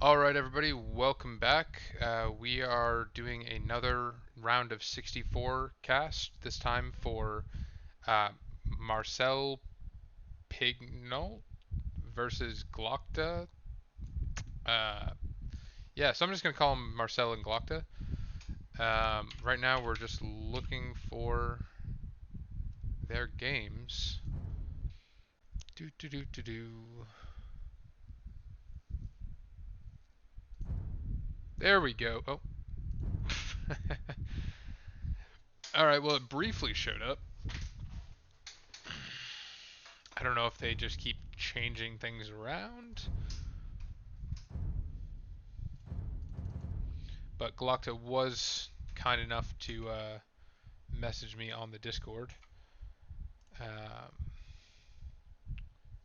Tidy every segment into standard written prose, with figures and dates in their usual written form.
Alright everybody, welcome back. We are doing another round of 64 cast, this time for uh, Marcel Pignol versus Glokta. Uh, yeah, so I'm just going to call them Marcel and Glokta. Right now we're just looking for their games. Do do do do do. There we go. Oh. Alright, well it briefly showed up. I don't know if they just keep changing things around. But Glokta was kind enough to message me on the Discord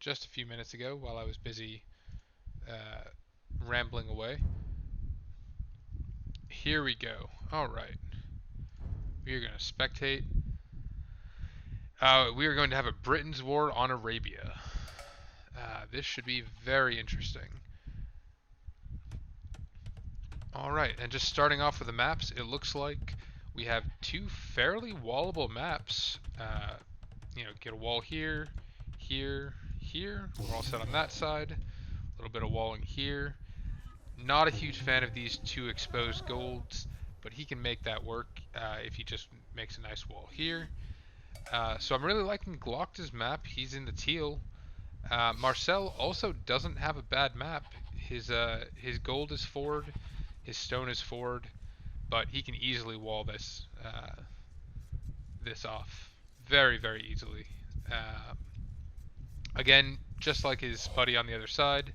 just a few minutes ago while I was busy rambling away. Here we go. Alright. We are going to spectate. We are going to have a Britain's War on Arabia. This should be very interesting. Alright, and just starting off with the maps, it looks like we have two fairly wallable maps. Get a wall here, here, here. We're all set on that side. A little bit of walling here. Not a huge fan of these two exposed golds, but he can make that work if he just makes a nice wall here. So I'm really liking Glokta's map. He's in the teal. Marcel also doesn't have a bad map. His gold is forward, his stone is forward, but he can easily wall this off very, very easily. Again, just like his buddy on the other side,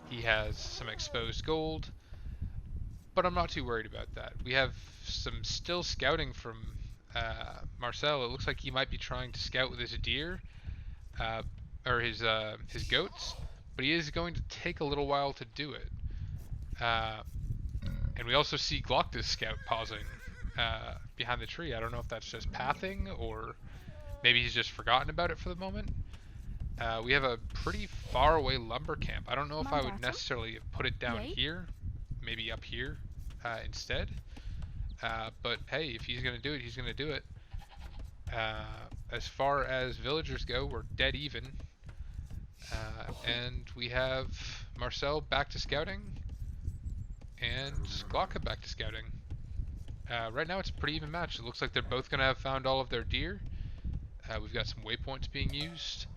he has some exposed gold, but I'm not too worried about that. We have some still scouting from Marcel. It looks like he might be trying to scout with his deer, or his goats, but he is going to take a little while to do it. And we also see Glokta's scout pausing behind the tree. I don't know if that's just pathing, or maybe he's just forgotten about it for the moment. We have a pretty far away lumber camp. I don't know if I would necessarily put it down here, maybe up here instead. But hey, if he's going to do it, he's going to do it. As far as villagers go, we're dead even. And we have Marcel back to scouting, and Glokta back to scouting. Right now it's a pretty even match. It looks like they're both going to have found all of their deer. We've got some waypoints being used.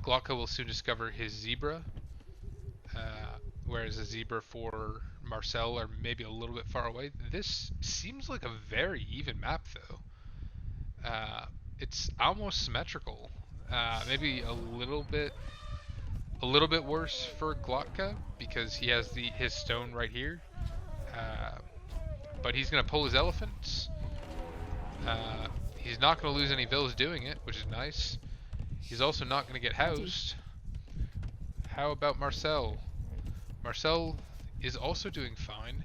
Glokta will soon discover his zebra, whereas a zebra for Marcel are maybe a little bit far away. This seems like a very even map, though. It's almost symmetrical. Maybe a little bit worse for Glokta because he has his stone right here. But he's gonna pull his elephants. He's not gonna lose any villas doing it, which is nice. He's also not gonna get housed. How about Marcel? Marcel is also doing fine.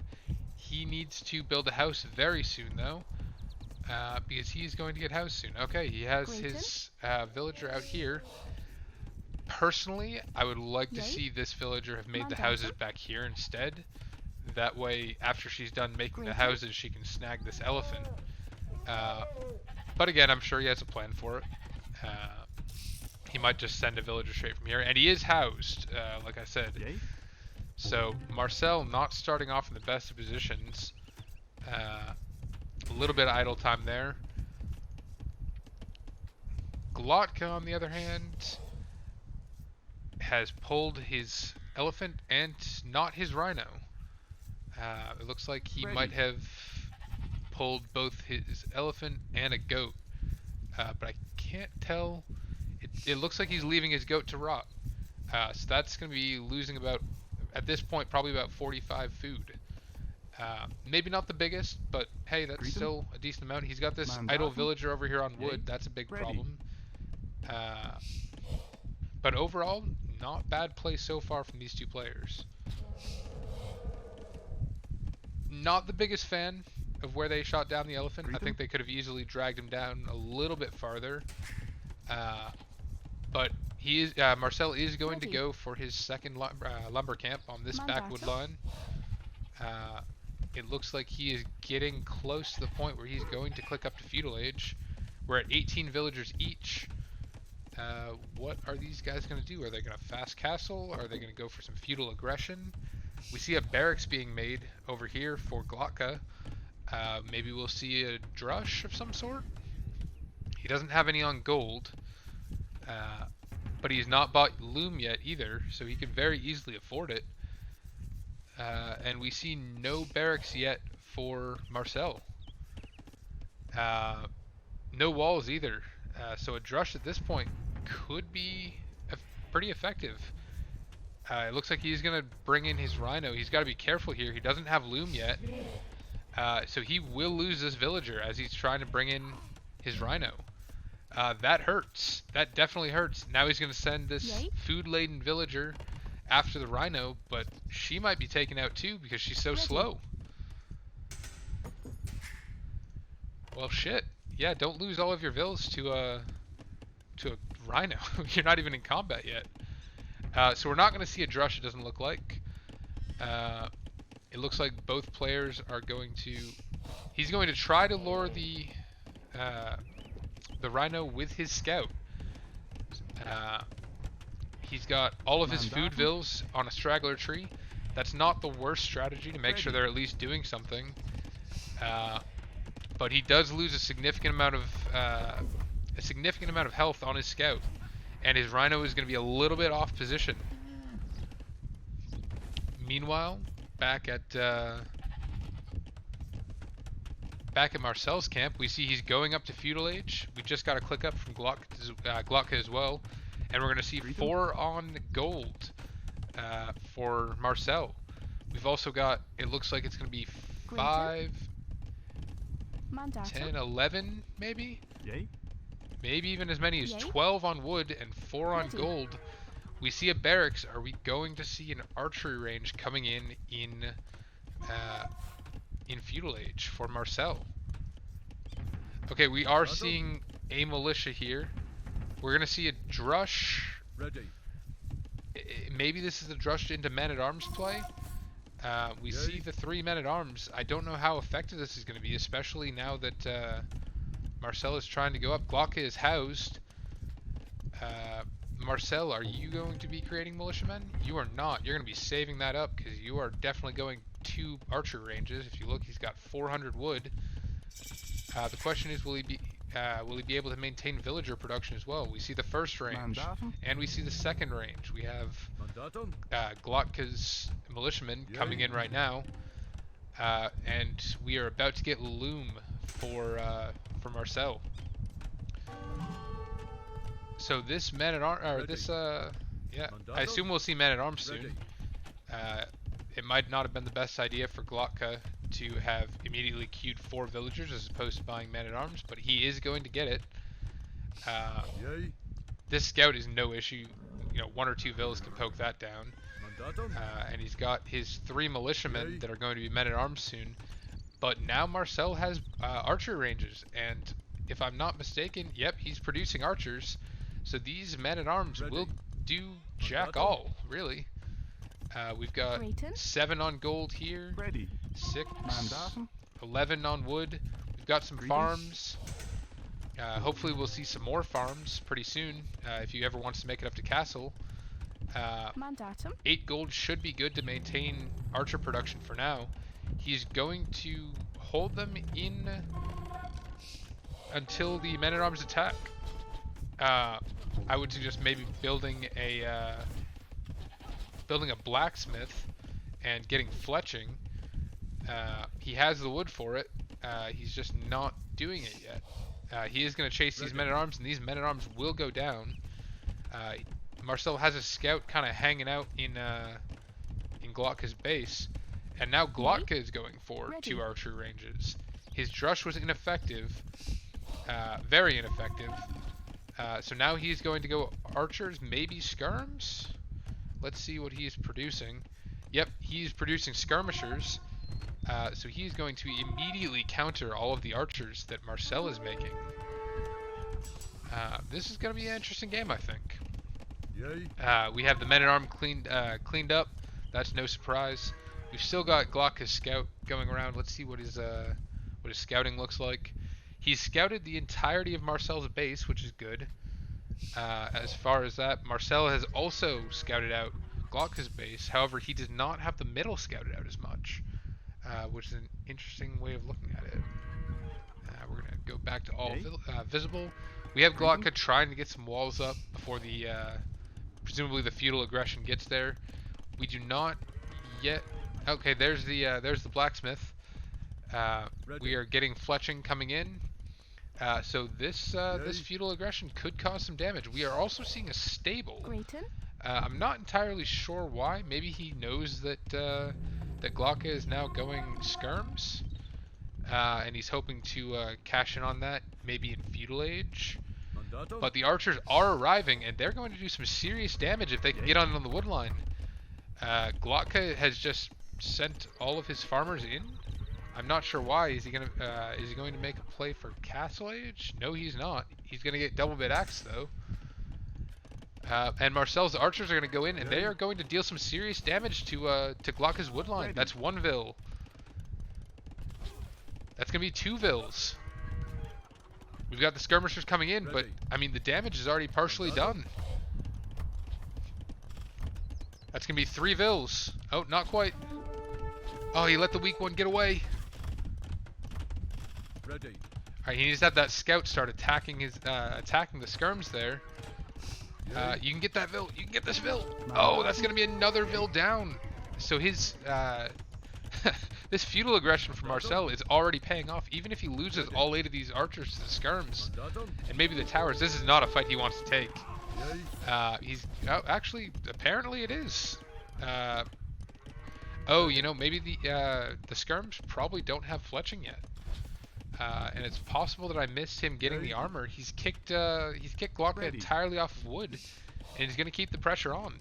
He needs to build a house very soon, though, because he's going to get housed soon. Okay, he has his villager out here. Personally, I would like to see this villager have made the houses back here instead. That way, after she's done making the houses, she can snag this elephant. But again, I'm sure he has a plan for it. He might just send a villager straight from here, and he is housed, like I said. So Marcel not starting off in the best of positions. A little bit of idle time there. Glokta, on the other hand, has pulled his elephant and not his rhino. It looks like he might have pulled both his elephant and a goat, but I can't tell. It looks like he's leaving his goat to rot. So that's going to be losing about, at this point, probably about 45 food. Maybe not the biggest, but hey, that's still a decent amount. He's got this idle villager over here on wood. That's a big problem. But overall, not bad play so far from these two players. not the biggest fan of where they shot down the elephant. I think they could have easily dragged him down a little bit farther. But he is Marcel is going to go for his second lumber camp on this backwood line. It looks like he is getting close to the point where he's going to click up to feudal age. We're at 18 villagers each. What are these guys going to do? Are they going to fast castle? Are they going to go for some feudal aggression? We see a barracks being made over here for Glokta. Maybe we'll see a drush of some sort. He doesn't have any on gold, but he's not bought loom yet either, so he could very easily afford it. And we see no barracks yet for Marcel. No walls either. So a drush at this point could be pretty effective. It looks like he's going to bring in his rhino. He's got to be careful here. He doesn't have loom yet. So he will lose this villager as he's trying to bring in his rhino. That hurts. That definitely hurts. Now he's going to send this food-laden villager after the rhino, but she might be taken out too because she's so slow. Well, shit. Yeah, don't lose all of your vills to a rhino. You're not even in combat yet. So we're not going to see a drush, it doesn't look like. It looks like both players are going to... He's going to try to lure the rhino with his scout. He's got all of his food vills on a straggler tree. That's not the worst strategy to make sure they're at least doing something. But he does lose a significant amount of health on his scout, and his rhino is going to be a little bit off position. Meanwhile, back at Marcel's camp, we see he's going up to feudal age. We just got a click up from Glokta as well, and we're going to see 4 on gold for Marcel. We've also got, it looks like it's going to be 5, 10, 11 maybe? Maybe even as many as 12 on wood and 4 on gold. We see a barracks. Are we going to see an archery range coming in feudal age for Marcel? Okay, we are seeing a militia here. We're going to see a drush. Maybe this is a drush into men-at-arms play. We see the 3 men-at-arms. I don't know how effective this is going to be, especially now that Marcel is trying to go up. Glokta is housed. Marcel, are you going to be creating militiamen? You are not. You're going to be saving that up because you are definitely going 2 archer ranges. If you look, he's got 400 wood. The question is, will he be able to maintain villager production as well? We see the first range, and we see the second range. We have Glokta's militiamen coming in right now, and we are about to get loom for Marcel. So this I assume we'll see men-at-arms soon. It might not have been the best idea for Glokta to have immediately queued 4 villagers as opposed to buying men-at-arms, but he is going to get it. This scout is no issue. 1 or 2 villas can poke that down. And he's got his 3 militiamen that are going to be men-at-arms soon. But now Marcel has archer ranges, and if I'm not mistaken, yep, he's producing archers. So these men-at-arms will do jack all, really. We've got 7 on gold here, 6, 11 on wood. We've got some farms. Hopefully we'll see some more farms pretty soon, if you ever want to make it up to castle. 8 gold should be good to maintain archer production for now. He's going to hold them in until the men-at-arms attack. I would suggest maybe building a blacksmith and getting fletching. He has the wood for it. He's just not doing it yet. He is going to chase these men-at-arms, and these men-at-arms will go down. Marcel has a scout kind of hanging out in Glokta's base, and now Glokta is going for 2 archery ranges. His drush was ineffective, very ineffective. So now he's going to go archers, maybe skirms? Let's see what he's producing. Yep, he's producing skirmishers. So he's going to immediately counter all of the archers that Marcel is making. This is going to be an interesting game, I think. We have the men-at-arms cleaned up. That's no surprise. We've still got Glokta's scout going around. Let's see what his scouting looks like. He's scouted the entirety of Marcel's base, which is good. As far as that, Marcel has also scouted out Glokta's base. However, he does not have the middle scouted out as much, which is an interesting way of looking at it. We're going to go back to all visible. We have Glokta trying to get some walls up before the presumably the feudal aggression gets there. We do not yet. Okay, there's the blacksmith. We are getting fletching coming in. So this feudal aggression could cause some damage. We are also seeing a stable. I'm not entirely sure why. Maybe he knows that that Glokta is now going skirms, and he's hoping to cash in on that, maybe in feudal age. But the archers are arriving, and they're going to do some serious damage if they can get on the wood line. Glokta has just sent all of his farmers in. I'm not sure why. Is he going to make a play for Castle Age? No, he's not. He's going to get double bit axe though. And Marcel's archers are going to go in, and they are going to deal some serious damage to Glokta's woodline. That's 1 vil. That's going to be 2 vils. We've got the skirmishers coming in, but I mean the damage is already partially done. That's going to be 3 vils. Oh, not quite. Oh, he let the weak one get away. Alright, he needs to have that scout start attacking the skirms there. You can get that vil. You can get this vil. Oh, that's going to be another vil down. So his this feudal aggression from Marcel is already paying off. Even if he loses all 8 of these archers to the skirms and maybe the towers, this is not a fight he wants to take. Actually, apparently it is. Oh, you know, maybe the skirms probably don't have fletching yet. And it's possible that I missed him getting the armor. He's kicked Glokta entirely off of wood, and he's going to keep the pressure on.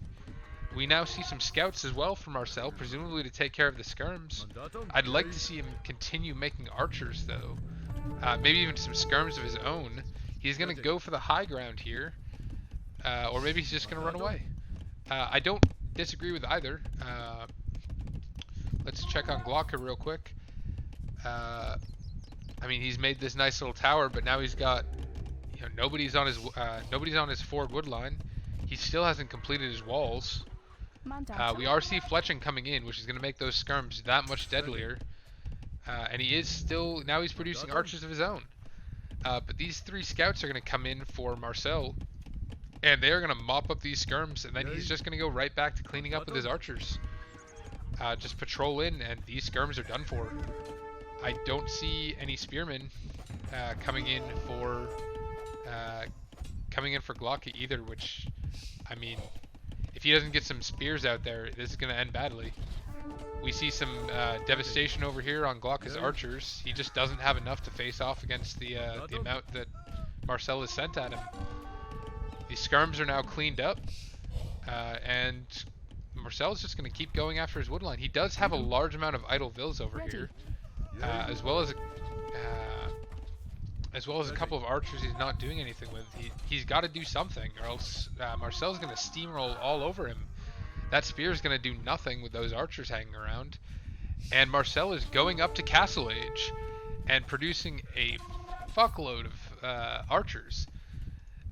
We now see some scouts as well from Marcel, presumably to take care of the skirms. I'd like to see him continue making archers, though. Maybe even some skirms of his own. He's going to go for the high ground here, or maybe he's just going to run away. I don't disagree with either. Let's check on Glokta real quick. I mean, he's made this nice little tower, but now he's got, you know, nobody's on his forward wood line. He still hasn't completed his walls. We are see fletching coming in, which is going to make those skirms that much deadlier. And he is still, now he's producing archers of his own. But these 3 scouts are going to come in for Marcel, and they're going to mop up these skirms, and then he's just going to go right back to cleaning up with his archers. Just patrol in, and these skirms are done for. I don't see any spearmen coming in for Glokta either, which, I mean, if he doesn't get some spears out there, this is going to end badly. We see some devastation over here on Glokta's archers. He just doesn't have enough to face off against the amount that Marcel has sent at him. These skirms are now cleaned up, and Marcel is just going to keep going after his woodline. He does have a large amount of idle vils over here. As well as a couple of archers he's not doing anything with. He's got to do something, or else Marcel's going to steamroll all over him. That spear is going to do nothing with those archers hanging around. And Marcel is going up to Castle Age and producing a fuckload of archers.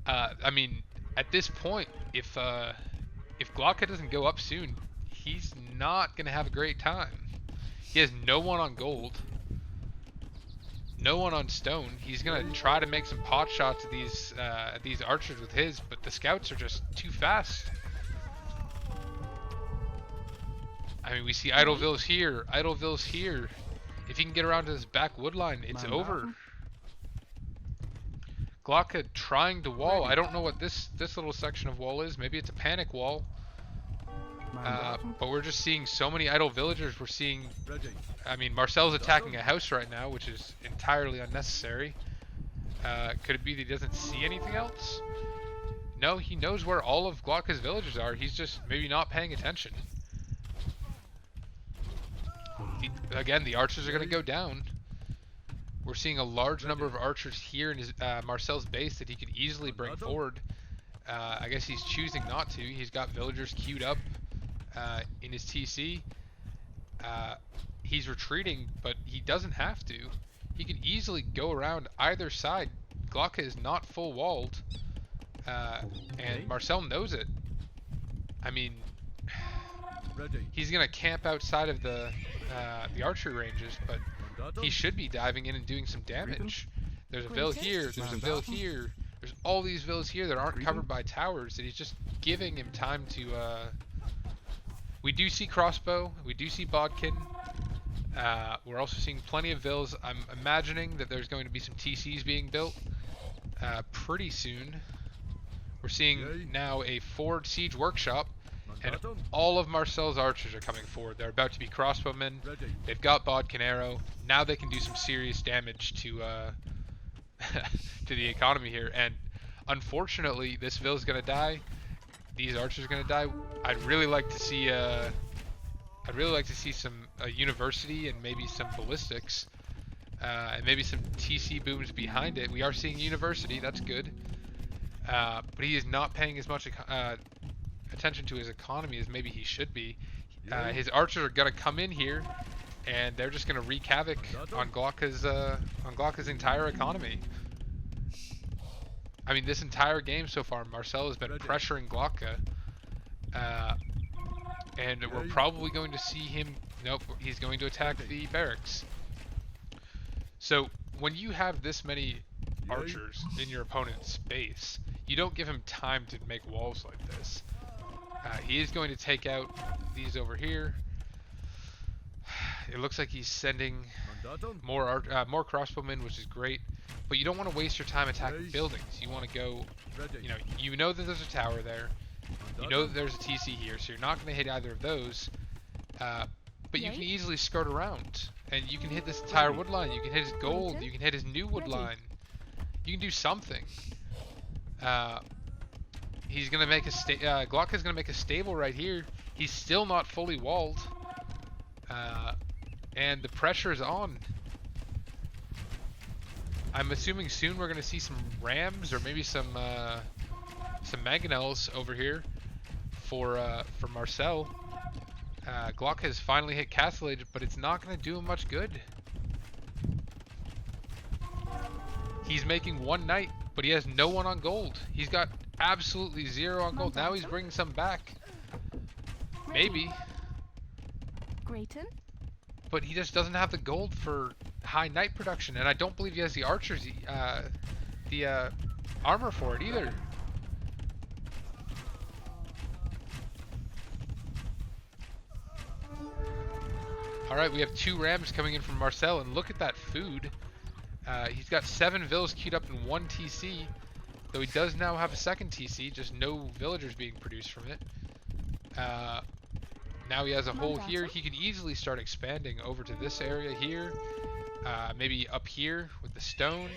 I mean, at this point, if Glokta doesn't go up soon, he's not going to have a great time. He has no one on gold. No one on stone. He's gonna try to make some pot shots at these archers with his, but the scouts are just too fast. I mean, we see idle vils here, idle vils here. If he can get around to this back wood line, it's over. Glokta trying to wall. I don't know what this little section of wall is. Maybe it's a panic wall. But we're just seeing so many idle villagers. We're seeing, I mean, Marcel's attacking a house right now, which is entirely unnecessary. Could it be that he doesn't see anything else? No, he knows where all of Glokta's villagers are. He's just maybe not paying attention. again, the archers are going to go down. We're seeing a large number of archers here in his Marcel's base that he could easily bring forward. I guess he's choosing not to. He's got villagers queued up in his TC. He's retreating, but he doesn't have to. He can easily go around either side. Glokta is not full walled, and Marcel knows it. I mean, he's gonna camp outside of the archery ranges, but he should be diving in and doing some damage. There's a vill here. There's a vill here. There's all these villas here that aren't covered by towers, and he's just giving him time to. We do see crossbow. We do see bodkin. We're also seeing plenty of vills. I'm imagining that there's going to be some TCs being built pretty soon. We're seeing now a forward siege workshop, and all of Marcel's archers are coming forward. They're about to be crossbowmen. They've got bodkin arrow. Now they can do some serious damage to to the economy here. And unfortunately, this vill is going to die. These archers are going to die. I'd really like to see some university and maybe some ballistics, and maybe some TC booms behind it. We are seeing university. That's good. But he is not paying as much attention to his economy as maybe he should be. His archers are going to come in here, and they're just going to wreak havoc on Glokta's entire economy. I mean, this entire game so far, Marcel has been pressuring Glokta, and we're probably going to see him. Nope, he's going to attack the barracks. So when you have this many archers in your opponent's base, you don't give him time to make walls like this. He is going to take out these over here. It looks like he's sending more crossbowmen, which is great. But you don't want to waste your time attacking buildings. You want to go, you know that there's a tower there. You know that there's a TC here, so you're not going to hit either of those. But you can easily skirt around, and you can hit this entire wood line. You can hit his gold. You can hit his new wood line. You can do something. He's going to make Glokta's going to make a stable right here. He's still not fully walled. And the pressure is on. I'm assuming soon we're going to see some rams or maybe some mangonels over here for Marcel. Glokta has finally hit Castle Age, but it's not going to do him much good. He's making one knight, but he has no one on gold. He's got absolutely zero on gold. Now he's bringing some back. Maybe. Grayton? But he just doesn't have the gold for high knight production, and I don't believe he has the archers, the armor for it either. Alright, we have 2 rams coming in from Marcel, and look at that food. He's got 7 villas queued up in 1 TC, though he does now have a second TC, just no villagers being produced from it. Now he has a hole here. He could easily start expanding over to this area here, maybe up here with the stone.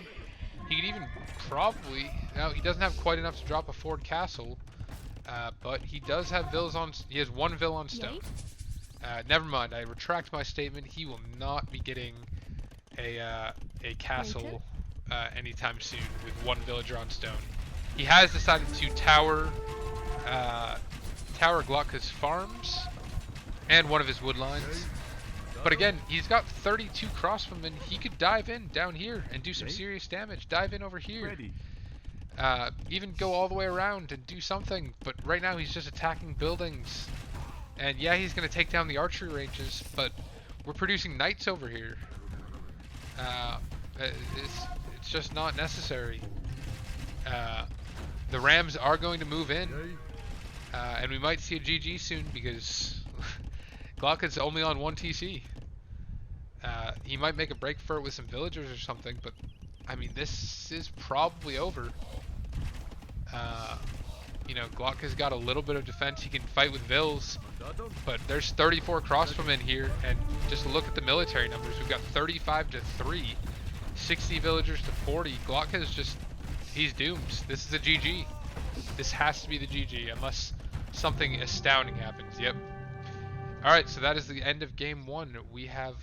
He could even probably, now he doesn't have quite enough to drop a fort castle, but he does have villas on, he has 1 vill on stone. Never mind, I retract my statement. He will not be getting a castle anytime soon with 1 villager on stone. He has decided to tower Glokta's farms and one of his wood lines. But again, he's got 32 crossbowmen. He could dive in down here and do some serious damage. Dive in over here. Even go all the way around and do something. But right now he's just attacking buildings. And yeah, he's going to take down the archery ranges, but we're producing knights over here. It's just not necessary. The Rams are going to move in, and we might see a GG soon because Glokta's only on 1 TC. He might make a break for it with some villagers or something, but I mean, this is probably over. Glokta's got a little bit of defense. He can fight with vills, but there's 34 crossbowmen here, and just look at the military numbers. We've got 35 to 3, 60 villagers to 40. Glokta's just, he's doomed. This is a GG. This has to be the GG unless something astounding happens. Yep. All right, so that is the end of game one. We have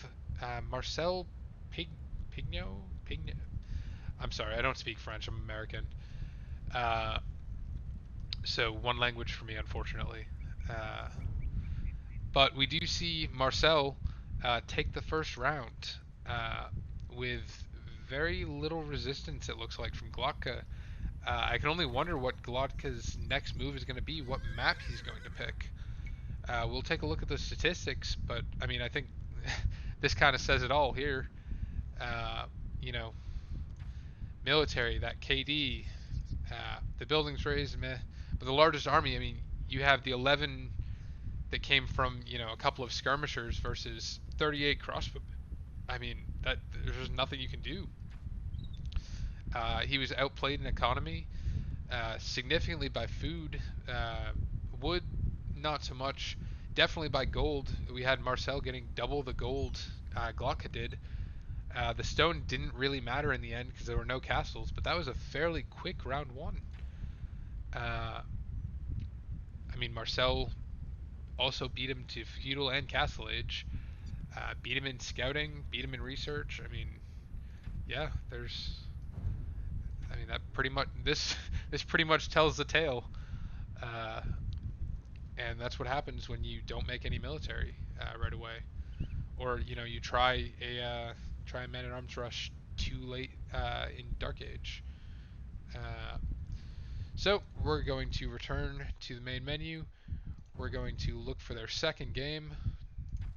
Marcel Pig Pignol. I'm sorry, I don't speak French. I'm American. Uh, so one language for me, unfortunately. Uh, but we do see Marcel take the first round uh, with very little resistance. It looks like from Glokta. I can only wonder what Glotka's next move is going to be, what map he's going to pick. We'll take a look at the statistics, but I mean, I think this kind of says it all here. Uh, you know, military, that KD, the buildings raised, meh. But the largest army, I mean, you have the 11 that came from, a couple of skirmishers versus 38 crossbow. I mean, that there's nothing you can do. He was outplayed in economy, significantly by food, wood, not so much. Definitely by gold. We had Marcel getting double the gold Glocka did. The stone didn't really matter in the end because there were no castles, but that was a fairly quick round one. Uh, I mean, Marcel also beat him to feudal and castle age. Beat him in scouting, beat him in research. I mean, yeah, there's. I mean, that pretty much this pretty much tells the tale. Uh, and that's what happens when you don't make any military right away, or you try a man at arms rush too late in Dark Age. Uh, so we're going to return to the main menu. We're going to look for their second game,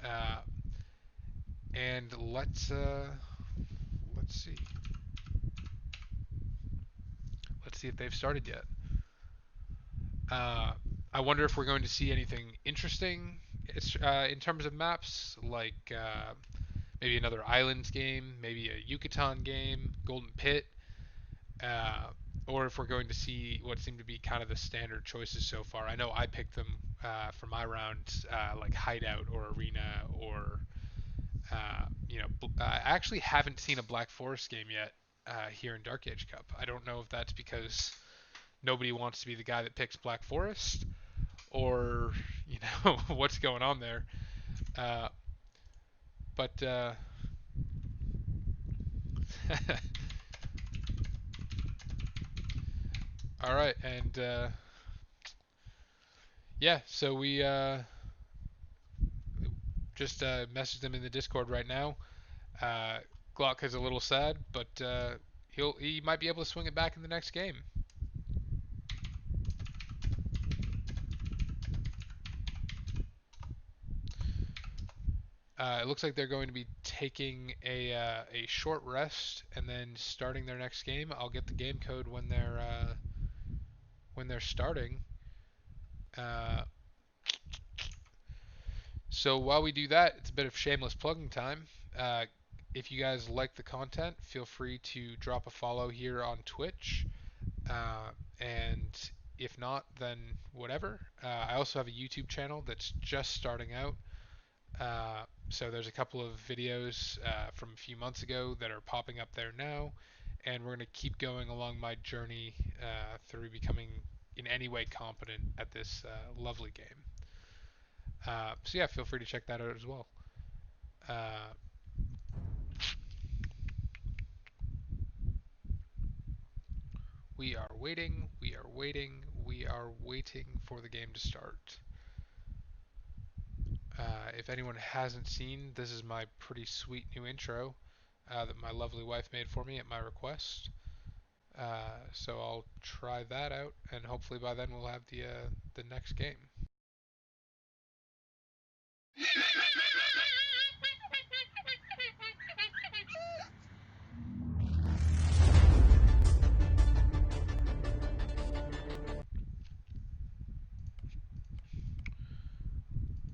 uh, and let's see if they've started yet. Uh, I wonder if we're going to see anything interesting in terms of maps, like maybe another Islands game, maybe a Yucatan game, Golden Pit, uh, or if we're going to see what seem to be kind of the standard choices so far. I know I picked them for my round, like Hideout or Arena or I actually haven't seen a Black Forest game yet here in Dark Age Cup. I don't know if that's because nobody wants to be the guy that picks Black Forest, or what's going on there. Uh, but all right, and yeah, so we just messaged them in the Discord right now. Uh, Glock is a little sad, but he might be able to swing it back in the next game. It looks like they're going to be taking a short rest and then starting their next game. I'll get the game code when they're starting. Uh, so while we do that, it's a bit of shameless plugging time. Uh, if you guys like the content, feel free to drop a follow here on Twitch. And if not, then whatever. I also have a YouTube channel that's just starting out. So there's a couple of videos from a few months ago that are popping up there now, and we're going to keep going along my journey through becoming in any way competent at this lovely game. So yeah, feel free to check that out as well. Uh, we are waiting, we are waiting, we are waiting for the game to start. If anyone hasn't seen, this is my pretty sweet new intro that my lovely wife made for me at my request. So I'll try that out, and hopefully by then we'll have the next game.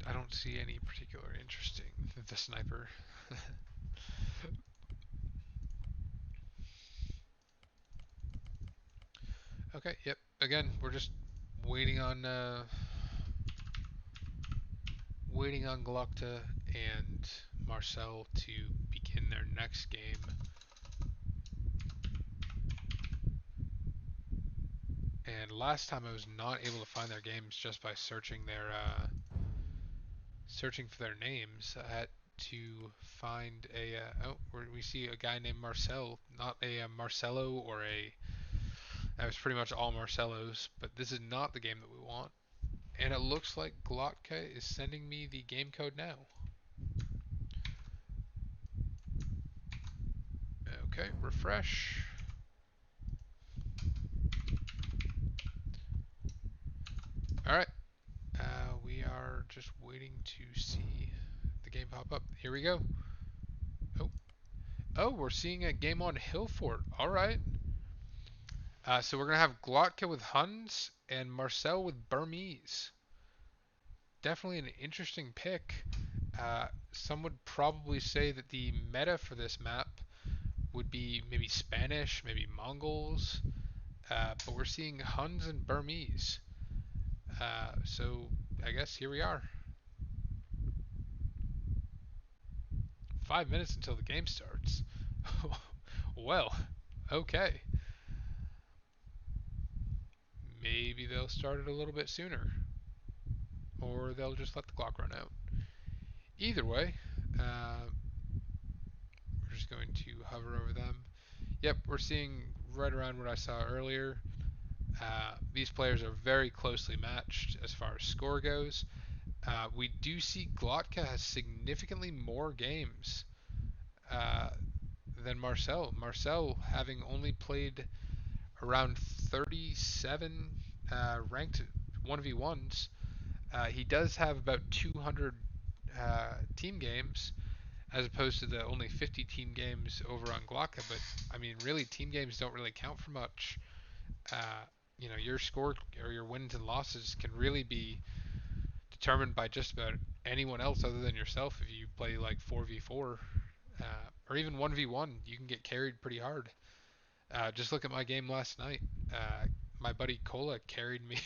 I don't see any particular interesting. The sniper. Okay. Yep. Again, we're just waiting on Glokta and Marcel to begin their next game. And last time I was not able to find their games just by searching searching for their names to find a. We see a guy named Marcel, not a, Marcelo or a. That was pretty much all Marcelos, but this is not the game that we want. And it looks like Glokta is sending me the game code now. Okay, refresh. Alright, we are just waiting to see the game pop up. Here we go. Oh, we're seeing a game on Hillfort. Alright. So we're going to have Glokta with Huns and Marcel with Burmese. Definitely an interesting pick. Some would probably say that the meta for this map would be maybe Spanish, maybe Mongols, but we're seeing Huns and Burmese. So I guess here we are. 5 minutes until the game starts. Well, okay. Maybe they'll start it a little bit sooner, or they'll just let the clock run out. Either way, we're just going to hover over them. Yep, we're seeing right around what I saw earlier. These players are very closely matched as far as score goes. We do see Glokta has significantly more games uh, than Marcel. Marcel having only played around 37 ranked 1v1s. He does have about 200 team games as opposed to the only 50 team games over on Glokta. But I mean, really, team games don't really count for much. Uh, your score or your wins and losses can really be determined by just about anyone else other than yourself. If you play like 4v4 or even 1v1, you can get carried pretty hard. Just look at my game last night. My buddy Cola carried me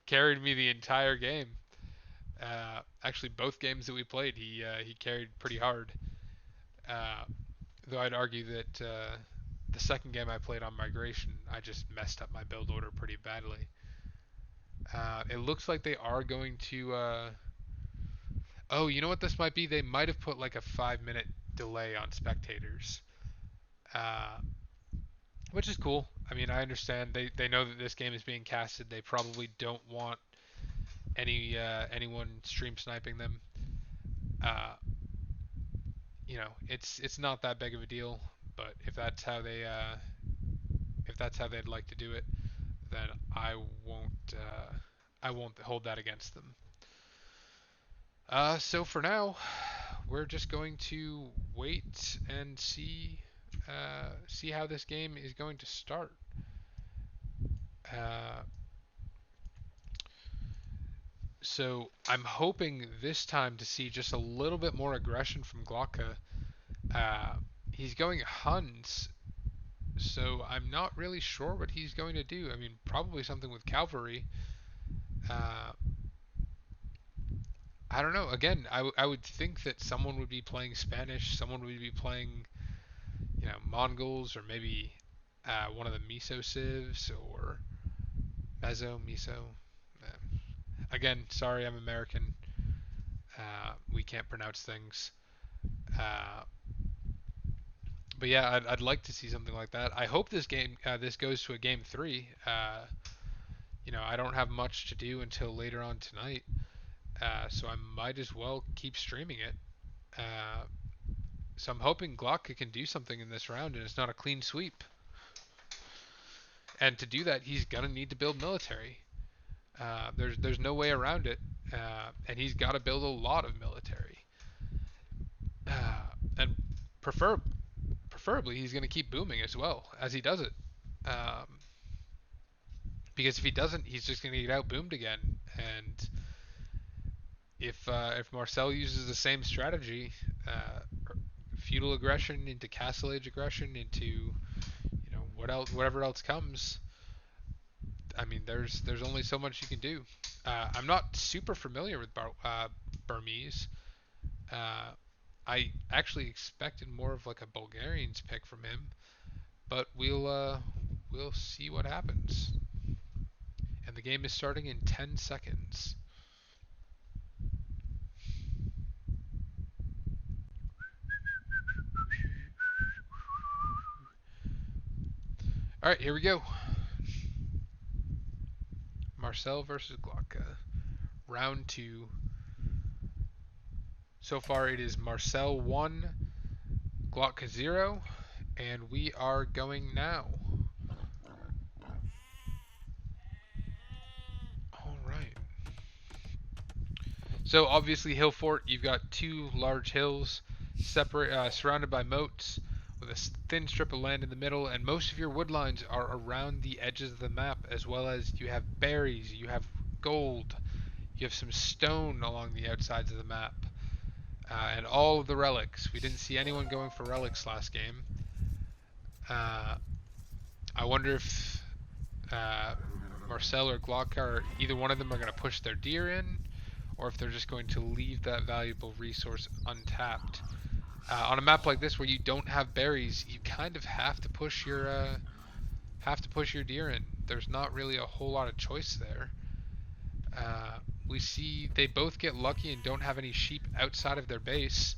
carried me the entire game. Actually, both games that we played, he carried pretty hard. Uh, though I'd argue that the second game I played on migration, I just messed up my build order pretty badly. It looks like they are going to. Oh, you know what this might be? They might have put like a 5 minute delay on spectators, uh, which is cool. I mean, I understand they know that this game is being casted. They probably don't want anyone stream sniping them. Uh, it's not that big of a deal. But if that's how they'd like to do it, then I won't hold that against them. So for now, we're just going to wait and see how this game is going to start. Uh, so I'm hoping this time to see just a little bit more aggression from Glokta. Uh, he's going Huns, so I'm not really sure what he's going to do. I mean, probably something with cavalry. Uh, I don't know. Again, I would think that someone would be playing Spanish, someone would be playing, Mongols, or maybe one of the Miso civs, or Miso. Again, sorry, I'm American. We can't pronounce things. Uh, but yeah, I'd like to see something like that. I hope this goes to a game three. I don't have much to do until later on tonight, so I might as well keep streaming it. Uh, so I'm hoping Glokta can do something in this round, and it's not a clean sweep. And to do that, he's gonna need to build military. There's no way around it, and he's got to build a lot of military. And prefer preferably he's going to keep booming as well as he does it. Um, because if he doesn't, he's just going to get out boomed again. And if Marcel uses the same strategy, feudal aggression into castle age aggression into whatever else comes, I mean there's only so much you can do. I'm not super familiar with Burmese. Uh, I actually expected more of like a Bulgarians pick from him, but we'll see what happens. And the game is starting in 10 seconds. Alright, here we go. Marcel versus Glokta. Round 2. So far it is Marcel 1, Glokta 0, and we are going now. Alright. So obviously Hill Fort, you've got two large hills surrounded by moats with a thin strip of land in the middle, and most of your wood lines are around the edges of the map, as well as you have berries, you have gold, you have some stone along the outsides of the map, and all of the relics. We didn't see anyone going for relics last game. I wonder if Marcel or Glokta, either one of them are going to push their deer in, or if they're just going to leave that valuable resource untapped. On a map like this where you don't have berries, you kind of have to push your deer in. There's not really a whole lot of choice there. We see they both get lucky and don't have any sheep outside of their base.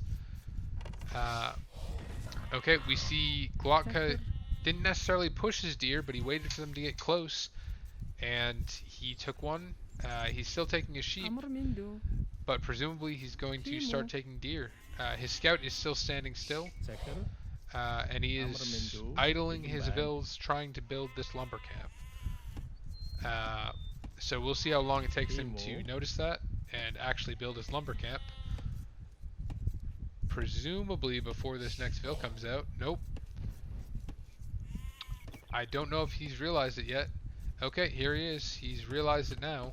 Okay, we see Glokta didn't necessarily push his deer, but he waited for them to get close, and he took one. He's still taking a sheep, but presumably he's going to start taking deer. His scout is still standing still, and he is idling his vills trying to build this lumber camp. So we'll see how long it takes him to notice that and actually build his lumber camp. Presumably before this next vill comes out. Nope. I don't know if he's realized it yet. Okay, here he is. He's realized it now.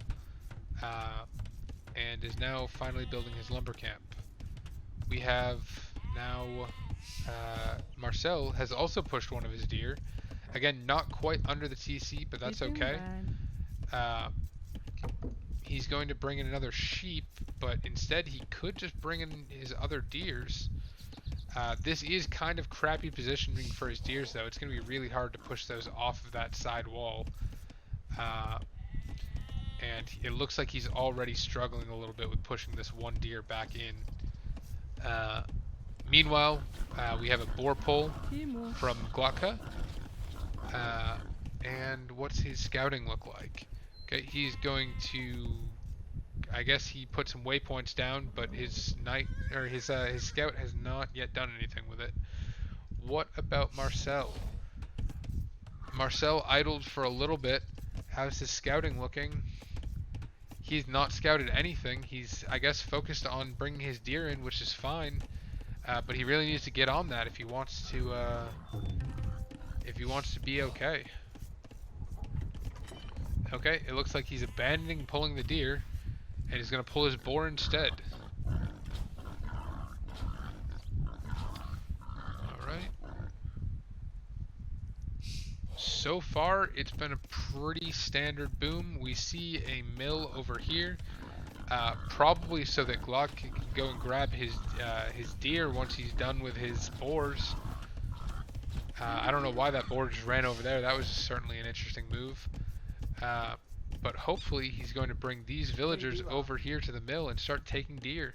And is now finally building his lumber camp. We have now Marcel has also pushed one of his deer. Again, not quite under the TC, but that's okay. He's going to bring in another sheep, but instead he could just bring in his other deers. This is kind of crappy positioning for his deers, though. It's going to be really hard to push those off of that side wall. And it looks like he's already struggling a little bit with pushing this one deer back in. Meanwhile, we have a boar pull from Glokta. And what's his scouting look like? Okay, he's going to, I guess he put some waypoints down, but his scout has not yet done anything with it. What about Marcel? Marcel idled for a little bit. How's his scouting looking? He's not scouted anything. He's, I guess, focused on bringing his deer in, which is fine. But he really needs to get on that if he wants to be okay. Okay, it looks like he's abandoning pulling the deer, and he's going to pull his boar instead. Alright. So far, it's been a pretty standard boom. We see a mill over here, probably so that Glock can go and grab his deer once he's done with his boars. I don't know why that boar just ran over there. That was certainly an interesting move. But hopefully he's going to bring these villagers over here to the mill and start taking deer.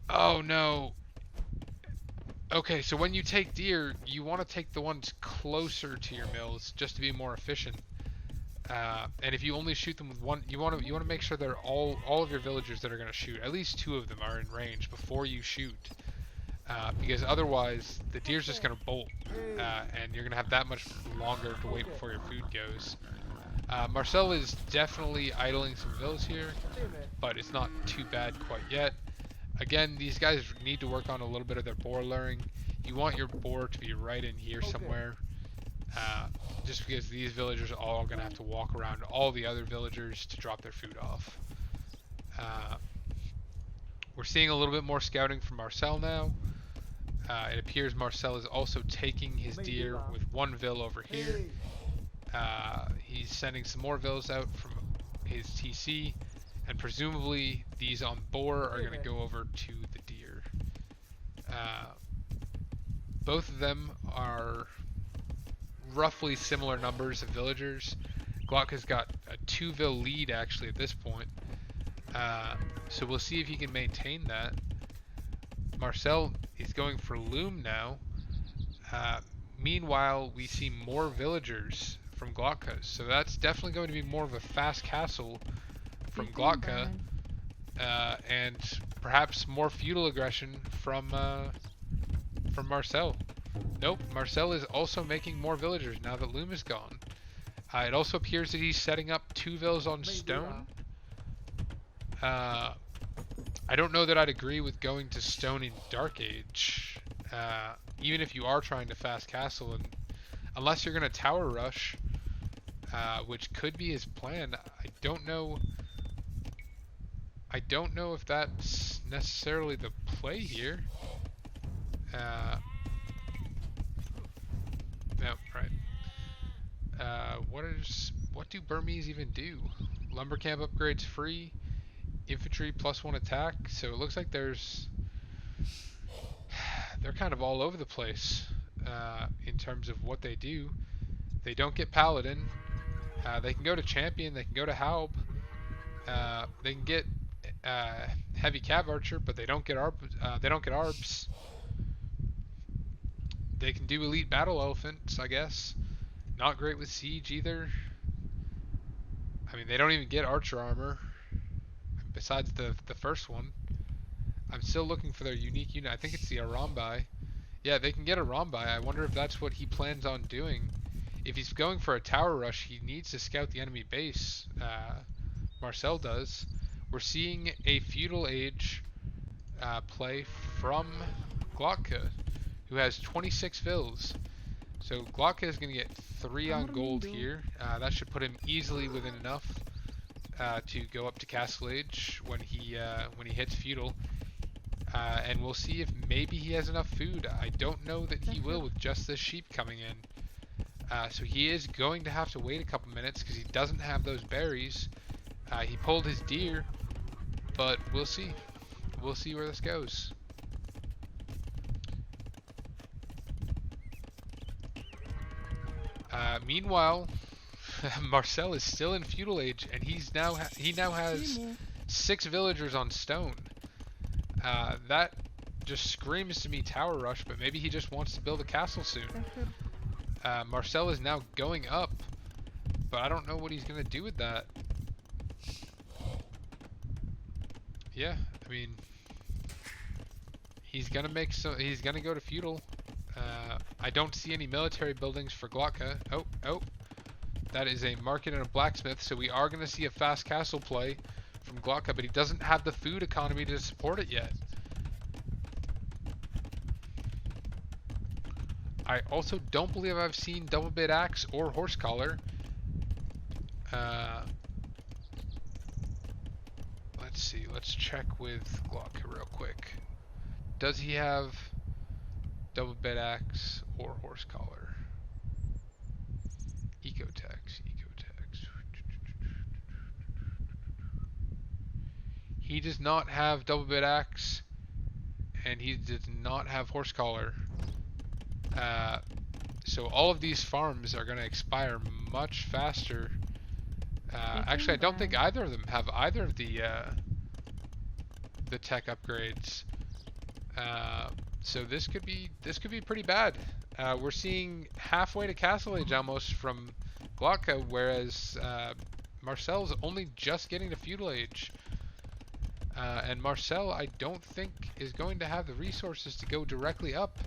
Oh no. Okay, so when you take deer, you want to take the ones closer to your mills just to be more efficient. And if you only shoot them with one, you want to make sure they're all of your villagers that are going to shoot. At least 2 of them are in range before you shoot. Because otherwise the deer's just going to bolt, and you're going to have that much longer to wait before your food goes. Marcel is definitely idling some vills here, but it's not too bad quite yet. Again, these guys need to work on a little bit of their boar luring. You want your boar to be right in here somewhere, just because these villagers are all going to have to walk around all the other villagers to drop their food off. We're seeing a little bit more scouting from Marcel now. It appears Marcel is also taking his deer with one vill over here. He's sending some more vills out from his TC, and presumably these on boar are going to go over to the deer. Both of them are roughly similar numbers of villagers. Glokta's got a 2 vill lead actually at this point. So we'll see if he can maintain that. Marcel is going for loom now. meanwhile, we see more villagers from Glokta, so that's definitely going to be more of a fast castle from Glokta, and perhaps more feudal aggression from Marcel. Nope, Marcel is also making more villagers now that Loom is gone. It also appears that he's setting up 2 villas on stone. I don't know that I'd agree with going to stone in Dark Age, even if you are trying to fast castle, and unless you're going to tower rush, which could be his plan. I don't know if that's necessarily the play here. No, right. What do Burmese even do? Lumber camp upgrades free, infantry +1 attack. So it looks like they're kind of all over the place in terms of what they do. They don't get paladin. They can go to champion. They can go to Haub. They can get heavy cav archer, but they don't get arbs. They can do elite battle elephants, I guess. Not great with siege either. I mean, they don't even get archer armor, besides the first one. I'm still looking for their unique unit. I think it's the Arambai. Yeah, they can get Arambai. I wonder if that's what he plans on doing. If he's going for a tower rush, he needs to scout the enemy base. Marcel does. We're seeing a feudal age play from Glokta, who has 26 vills. So Glokta is going to get 3 on gold here. That should put him easily within enough to go up to Castle Age when he hits feudal. And we'll see if maybe he has enough food. I don't know that he will with just this sheep coming in. So he is going to have to wait a couple minutes because he doesn't have those berries. He pulled his deer, but we'll see. We'll see where this goes. Meanwhile, Marcel is still in feudal age, and he now has 6 villagers on stone. That just screams to me tower rush, but maybe he just wants to build a castle soon. Marcel is now going up, but I don't know what he's gonna do with that. Yeah, I mean, he's gonna go to feudal. I don't see any military buildings for Glokta. Oh, that is a market and a blacksmith, so we are gonna see a fast castle play from Glokta, but he doesn't have the food economy to support it yet. I also don't believe I've seen double bit axe or horse collar. Let's see. Let's check with Glokta real quick. Does he have double bit axe or horse collar? Ecotex. He does not have double bit axe, and he does not have horse collar. So all of these farms are going to expire much faster. Actually, I don't think either of them have either of the tech upgrades. So this could be pretty bad. We're seeing halfway to Castle Age almost from Glokta, whereas Marcel's only just getting to feudal age. And Marcel, I don't think, is going to have the resources to go directly up.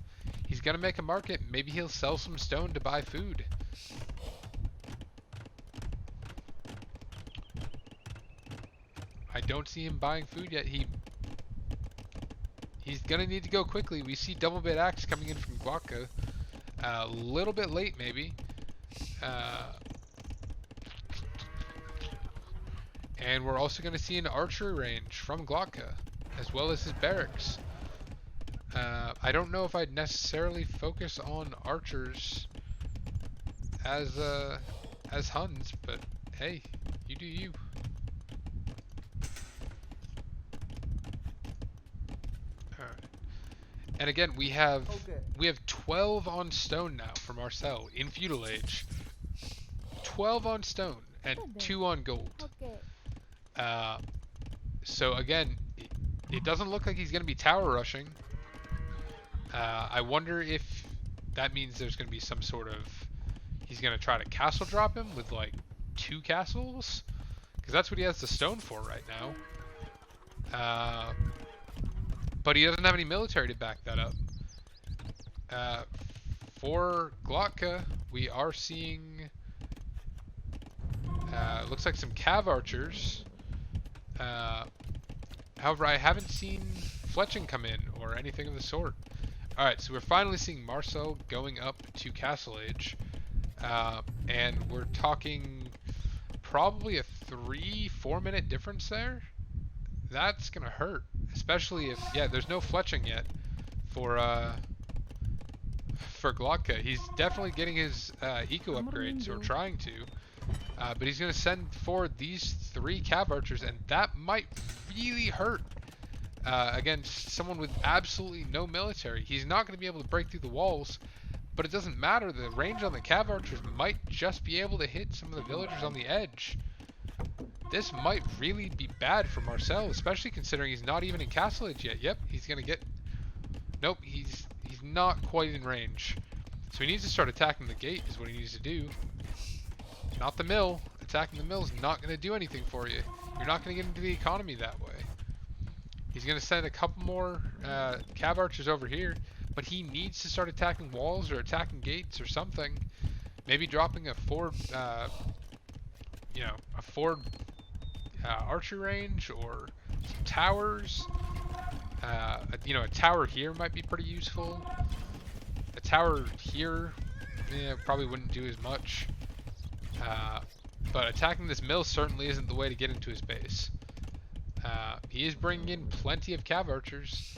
He's going to make a market. Maybe he'll sell some stone to buy food. I don't see him buying food yet. He's going to need to go quickly. We see double bit axe coming in from Glokta. A little bit late, maybe. And we're also going to see an archery range from Glokta, as well as his barracks. I don't know if I'd necessarily focus on archers as Huns, but hey, you do you. Alright. And again, we have 12 on stone now for Marcel in feudal age. 12 on stone and 2 on gold. So again, it doesn't look like he's going to be tower rushing. I wonder if that means there's going to be some sort of... He's going to try to castle drop him with like 2 castles? Because that's what he has the stone for right now. But he doesn't have any military to back that up. For Glokta, we are seeing... looks like some cav archers. However, I haven't seen fletching come in or anything of the sort. Alright, so we're finally seeing Marcel going up to Castle Age. And we're talking probably a 3-4 minute difference there. That's gonna hurt. Especially if, yeah, there's no fletching yet for Glokta. He's definitely getting his eco upgrades, or trying to. But he's going to send forward these 3 cav archers, and that might really hurt against someone with absolutely no military. He's not going to be able to break through the walls, but it doesn't matter. The range on the cav archers might just be able to hit some of the villagers on the edge. This might really be bad for Marcel, especially considering he's not even in Castle Age yet. Yep, he's going to get... Nope, he's not quite in range. So he needs to start attacking the gate is what he needs to do. Not the mill. Attacking the mill is not going to do anything for you. You're not going to get into the economy that way. He's going to send a couple more cav archers over here, but he needs to start attacking walls or attacking gates or something. Maybe dropping a forward, archer range or some towers. A tower here might be pretty useful. A tower here, probably wouldn't do as much. But attacking this mill certainly isn't the way to get into his base. He is bringing in plenty of cav archers,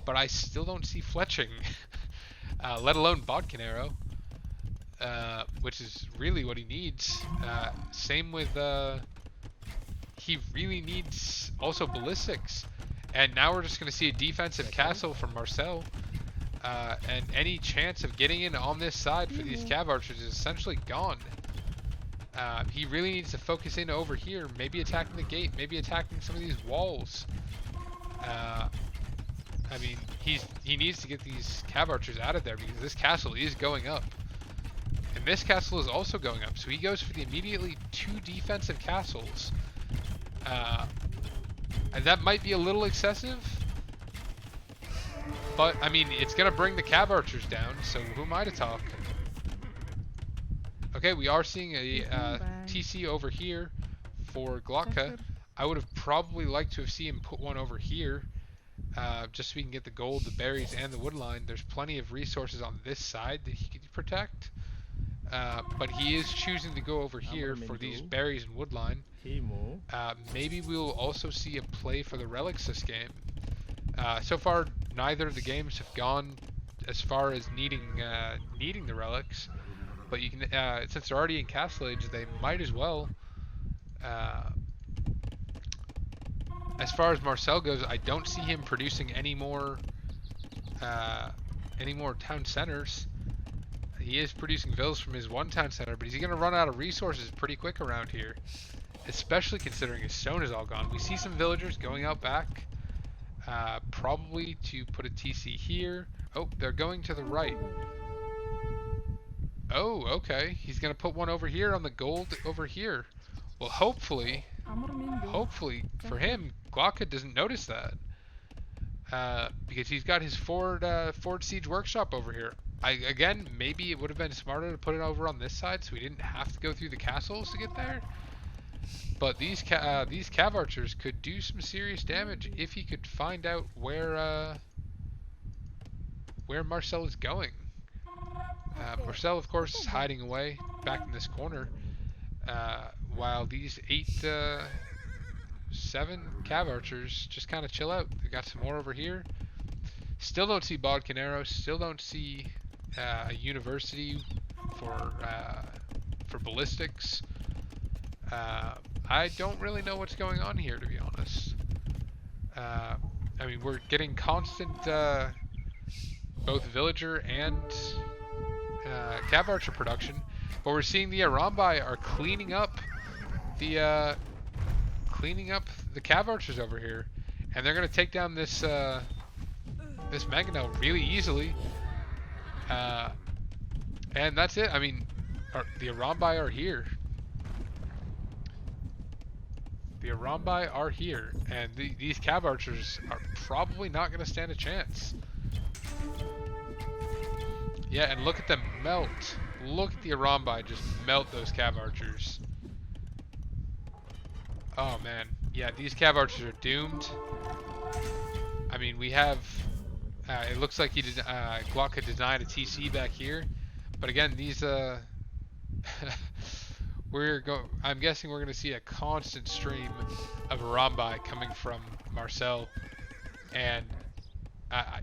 but I still don't see fletching, let alone bodkin arrow, which is really what he needs. Same with, he really needs also ballistics. And now we're just going to see a defensive castle from Marcel. And any chance of getting in on this side for these cav archers is essentially gone. He really needs to focus in over here, maybe attacking the gate, maybe attacking some of these walls. I mean, he needs to get these cav archers out of there because this castle is going up. And this castle is also going up, so he goes for the immediately 2 defensive castles. And that might be a little excessive, but I mean, it's going to bring the cav archers down, so who am I to talk? Okay, we are seeing a TC over here for Glokta. I would have probably liked to have seen him put one over here, just so we can get the gold, the berries, and the woodline. There's plenty of resources on this side that he could protect, but he is choosing to go over here for these berries and woodline. Maybe we'll also see a play for the relics this game. So far, neither of the games have gone as far as needing the relics. But you can, since they're already in Castle Age, they might as well. As far as Marcel goes, I don't see him producing any more town centers. He is producing villas from his 1 town center, but he's going to run out of resources pretty quick around here, especially considering his stone is all gone. We see some villagers going out back, probably to put a TC here. Oh, they're going to the right. Oh, okay. He's going to put one over here on the gold over here. Well, hopefully for him, Glokta doesn't notice that. Because he's got his Ford Siege Workshop over here. Again, maybe it would have been smarter to put it over on this side so we didn't have to go through the castles to get there. But these cav archers could do some serious damage if he could find out where Marcel is going. Marcel, of course, is hiding away back in this corner, while these 7 cav archers just kind of chill out. They got some more over here. Still don't see bodkin arrow. Still don't see a university for ballistics. I don't really know what's going on here, to be honest. I mean, we're getting constant both villager and cav archer production, but we're seeing the Arambai are cleaning up the cav archers over here, and they're gonna take down this Mangonel really easily. And that's it. I mean, the Arambai are here. The Arambai are here, and these Cav Archers are probably not going to stand a chance. Yeah, and look at them melt. Look at the Arambai just melt those Cav Archers. Oh man, yeah, these Cav Archers are doomed. I mean, we have. It looks like Glokta designed a TC back here, but again, these I'm guessing we're going to see a constant stream of Arambai coming from Marcel, and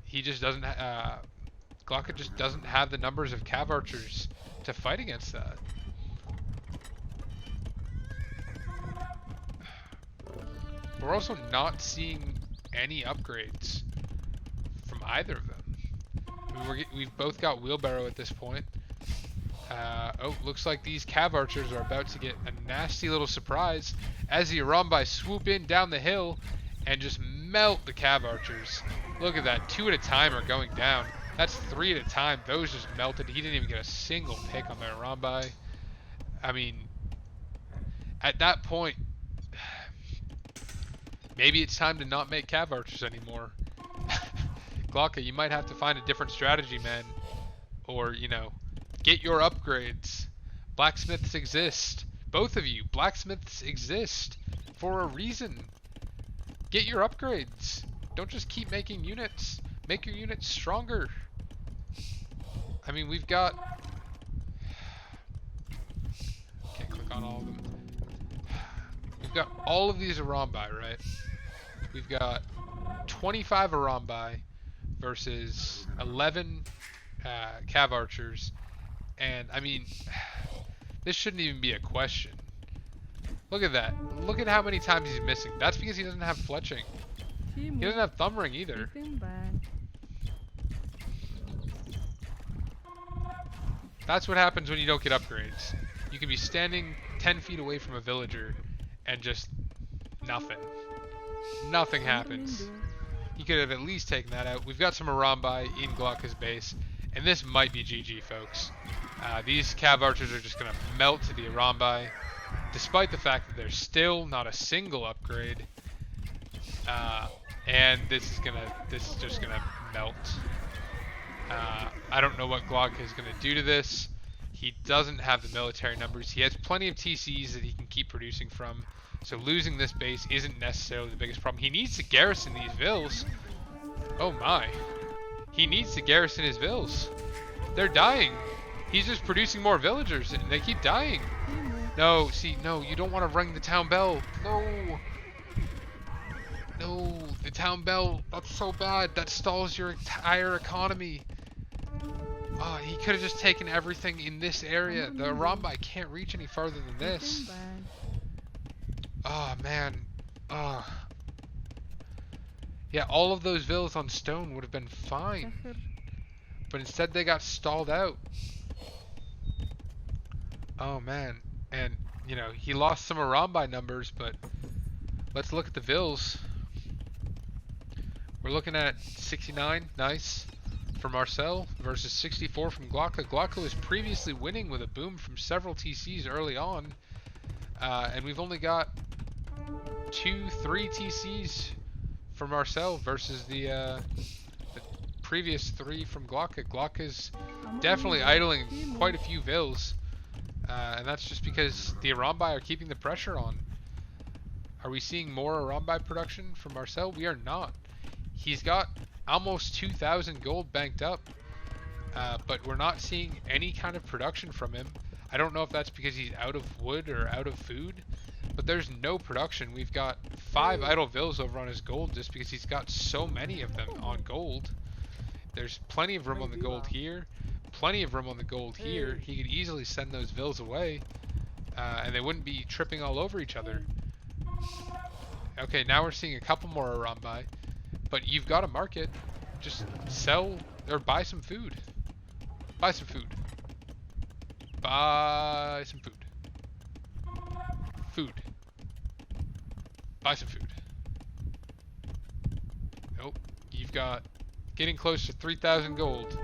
he just doesn't. Glokta just doesn't have the numbers of Cav Archers to fight against that. We're also not seeing any upgrades from either of them. I mean, we've both got wheelbarrow at this point. Oh, looks like these Cav Archers are about to get a nasty little surprise as the Arambai swoop in down the hill and just melt the Cav Archers. Look at that, 2 at a time are going down. That's 3 at a time. Those just melted. He didn't even get a single pick on the Arambai. I mean, at that point, maybe it's time to not make Cav Archers anymore. Glokta, you might have to find a different strategy, man. Or, you know, get your upgrades. Blacksmiths exist. Both of you, blacksmiths exist for a reason. Get your upgrades. Don't just keep making units. Make your units stronger. I mean, we've got... Can't click on all of them. We've got all of these Arambai, right? We've got 25 Arambai versus 11 Cav Archers. And, I mean, this shouldn't even be a question. Look at that. Look at how many times he's missing. That's because he doesn't have fletching. He doesn't have thumb ring either. That's what happens when you don't get upgrades. You can be standing 10 feet away from a villager and just nothing. Nothing happens. He could have at least taken that out. We've got some Arambai in Glokta's base, and this might be GG, folks. These Cav Archers are just going to melt to the Arambai, despite the fact that there's still not a single upgrade. And this is just gonna melt. I don't know what Glokta is gonna do to this. He doesn't have the military numbers. He has plenty of TCs that he can keep producing from. So losing this base isn't necessarily the biggest problem. He needs to garrison these vills. Oh my. He needs to garrison his vills. They're dying. He's just producing more villagers and they keep dying. No, see, no, you don't want to ring the town bell. No. No, the town bell, that's so bad. That stalls your entire economy. Oh, he could have just taken everything in this area. The Arambai can't reach any farther than this. Oh, man. Oh. Yeah, all of those villas on stone would have been fine. But instead they got stalled out. Oh, man. And, you know, he lost some Arambai numbers, but let's look at the vills. We're looking at 69, nice, for Marcel versus 64 from Glokta. Glokta was previously winning with a boom from several TCs early on, and we've only got 2-3 TCs for Marcel versus the previous 3 from Glokta. Glokta's definitely idling quite a few vills, and that's just because the Arambai are keeping the pressure on. Are we seeing more Arambai production from Marcel? We are not. He's got almost 2,000 gold banked up, but we're not seeing any kind of production from him. I don't know if that's because he's out of wood or out of food, but there's no production. We've got 5 idle vills over on his gold just because he's got so many of them on gold. There's plenty of room on the gold here, plenty of room on the gold here. He could easily send those vills away, and they wouldn't be tripping all over each other. Okay, now we're seeing a couple more Arambai. But you've got a market. Just sell or buy some food. Buy some food. Buy some food. Food. Buy some food. Nope. You've got getting close to 3,000 gold.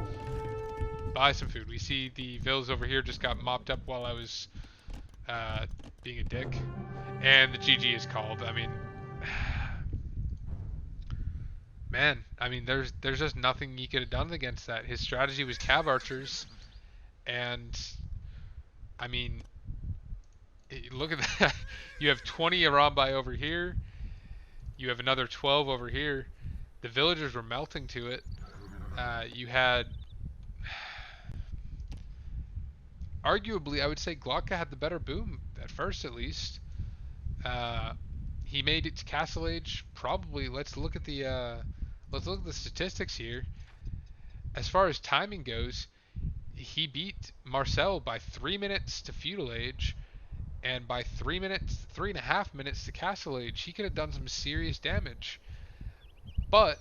buy some food. We see the villas over here just got mopped up while I was uh, being a dick, and the GG is called. I mean, man, I mean, there's just nothing he could have done against that. His strategy was cav archers, and I mean, look at that. You have 20 Arambai over here. You have another 12 over here. The villagers were melting to it. You had, arguably, I would say Glokta had the better boom at first, at least. Uh, he made it to Castle Age. Probably. Let's look at the statistics here. As far as timing goes, he beat Marcel by 3 minutes to Feudal Age, and by 3 minutes, 3.5 minutes to Castle Age. He could have done some serious damage, but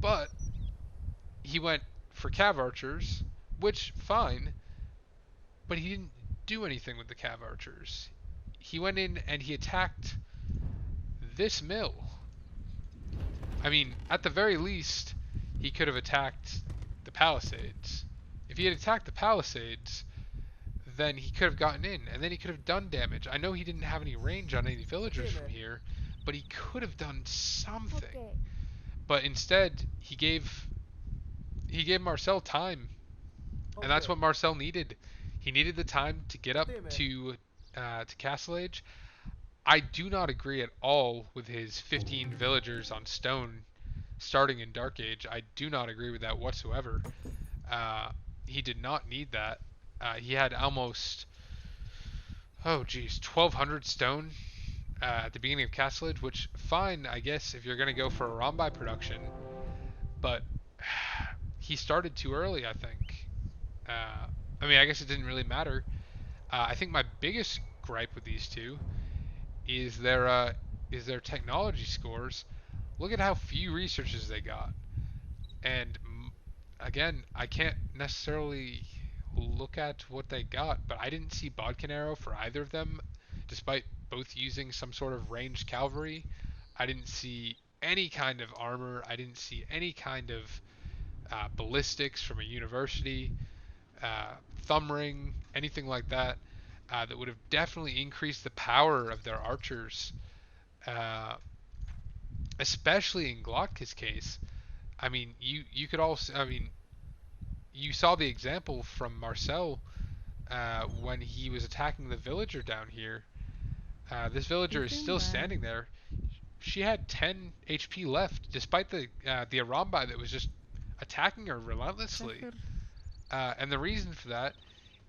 but he went for Cav Archers, which fine, but he didn't do anything with the Cav Archers. He went in and he attacked this mill. I mean, at the very least, he could have attacked the Palisades. If he had attacked the Palisades, then he could have gotten in, and then he could have done damage. I know he didn't have any range on any villagers from here, but he could have done something. But instead, he gave Marcel time, and that's what Marcel needed. He needed the time to get up to Castle Age. I do not agree at all with his 15 villagers on stone starting in Dark Age. I do not agree with that whatsoever. He did not need that. He had almost, oh geez, 1,200 stone at the beginning of Castle Age, which fine, I guess, if you're going to go for a Rombai production, but he started too early, I think. I mean, I guess it didn't really matter. I think my biggest gripe with these two is their technology scores. Look at how few researches they got, and again, I can't necessarily look at what they got, but I didn't see Bodkin Arrow for either of them, despite both using some sort of ranged cavalry. I didn't see any kind of armor. I didn't see any kind of ballistics from a university, thumb ring, anything like that. That would have definitely increased the power of their archers, uh, especially in Glokta's case. I mean, you could also, I mean, you saw the example from Marcel when he was attacking the villager down here. This villager is still standing there. She had 10 HP left, despite the Arambai that was just attacking her relentlessly. And the reason for that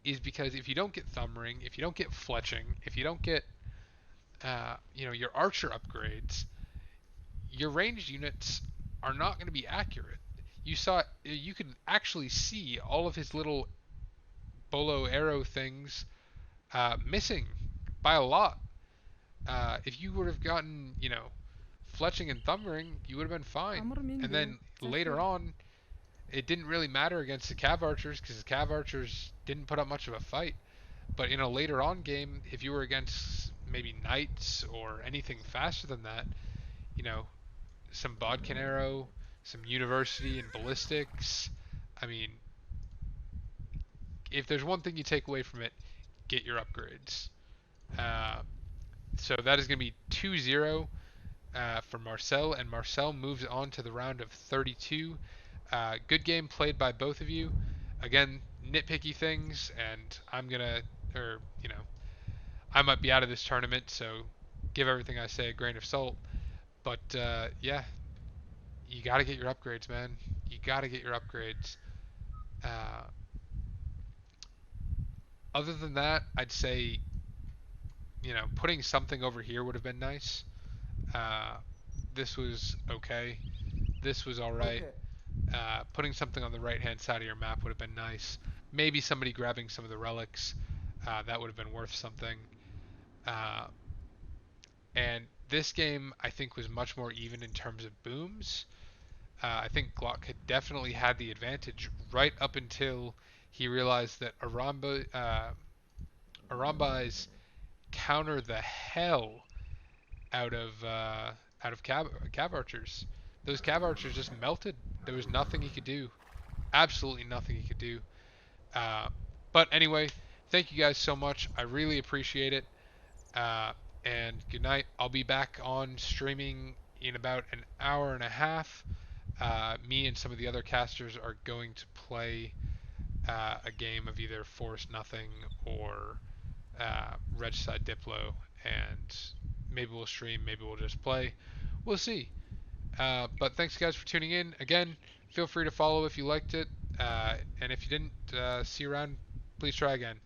is because if you don't get thumb ring, if you don't get fletching, if you don't get your archer upgrades, your ranged units are not going to be accurate. You could actually see all of his little bolo arrow things missing by a lot. If you would have gotten, fletching and thumb ring, you would have been fine. And then later on, it didn't really matter against the Cav Archers because the Cav Archers didn't put up much of a fight. But in a later on game, if you were against maybe Knights or anything faster than that, some Bodkin Arrow, some University and Ballistics, I mean, if there's one thing you take away from it, get your upgrades. So that is going to be 2-0 for Marcel, and Marcel moves on to the round of 32. Good game played by both of you. Again, nitpicky things, and I might be out of this tournament, so give everything I say a grain of salt. But yeah, you got to get your upgrades, man. You got to get your upgrades. Other than that, I'd say, putting something over here would have been nice. This was okay. This was alright. Putting something on the right-hand side of your map would have been nice. Maybe somebody grabbing some of the relics. That would have been worth something. And this game, I think, was much more even in terms of booms. I think Glock had definitely had the advantage right up until he realized that Arambai's counter the hell out of Cav Archers. Those Cav Archers just melted. There was nothing he could do. Absolutely nothing he could do. Uh, but anyway, thank you guys so much. I really appreciate it. Uh, and good night. I'll be back on streaming in about an hour and a half. Me and some of the other casters are going to play a game of either Force Nothing or Regicide Diplo, and maybe we'll stream, maybe we'll just play. We'll see. But thanks, guys, for tuning in. Again, feel free to follow if you liked it. And if you didn't, see you around. Please try again.